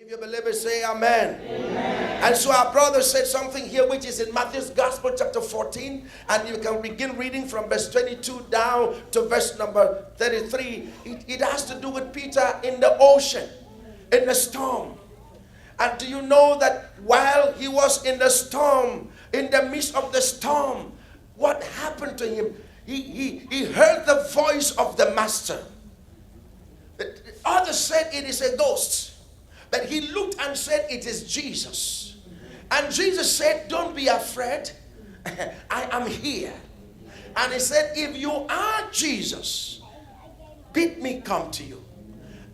If you believe it, say amen. Amen. And so our brother said something here which is in Matthew's Gospel chapter 14, and you can begin reading from verse 22 down to verse number 33. It has to do with Peter in the ocean, in the storm. And do you know that while he was in the storm, in the midst of the storm, what happened to him? He heard the voice of the master. Others said it is a ghost. But he looked and said, it is Jesus. And Jesus said, don't be afraid. I am here. And he said, if you are Jesus, bid me come to you.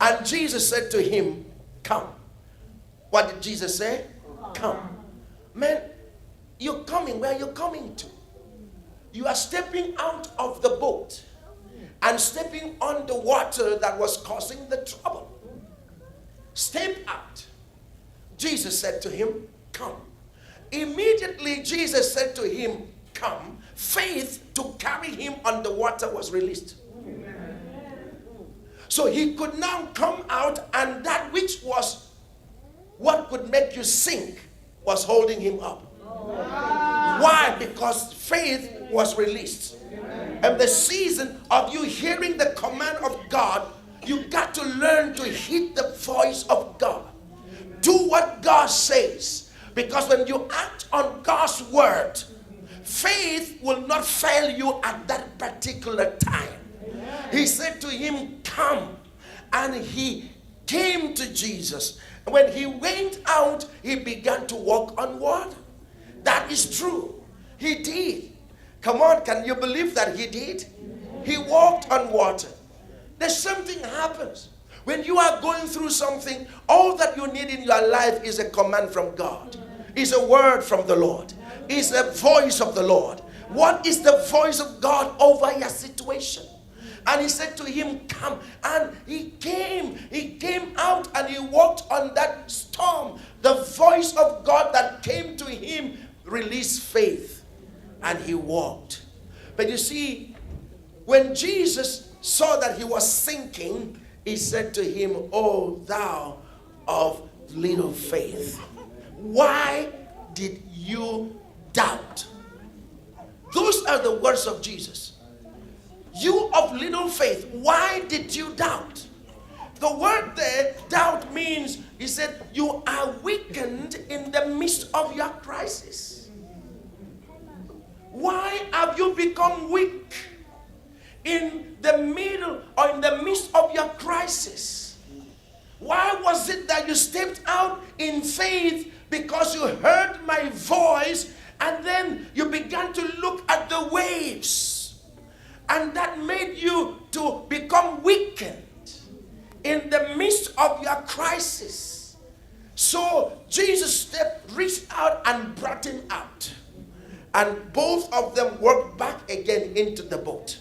And Jesus said to him, come. What did Jesus say? Come. Man, you're coming. Where are you coming to? You are stepping out of the boat and stepping on the water that was causing the trouble. Step out. Jesus said to him, come. Immediately Jesus said to him, come. Faith to carry him on the water was released. Amen. So he could now come out, and that which was what could make you sink was holding him up. Why? Because faith was released. And the season of you hearing the command of God, you got to learn to heed the voice of God. Do what God says. Because when you act on God's word, faith will not fail you at that particular time. He said to him, come. And he came to Jesus. When he went out, he began to walk on water. That is true. He did. Come on, can you believe that he did? He walked on water. There's something happens. When you are going through something, all that you need in your life is a command from God. Is a word from the Lord. Is a voice of the Lord. What is the voice of God over your situation? And he said to him, come. And he came out and he walked on that storm. The voice of God that came to him released faith. And he walked. But you see, when Jesus saw that he was sinking, he said to him, oh, thou of little faith, why did you doubt? Those are the words of Jesus. You of little faith, why did you doubt? The word there, doubt, means, he said, you are weakened in the midst of your crisis. Why have you become weak in the middle or in the midst of your crisis? Why was it that you stepped out in faith? Because you heard my voice, and then you began to look at the waves, and that made you to become weakened in the midst of your crisis. So Jesus reached out and brought him out, and both of them walked back again into the boat.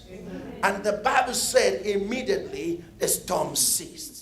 And the Bible said immediately the storm ceased.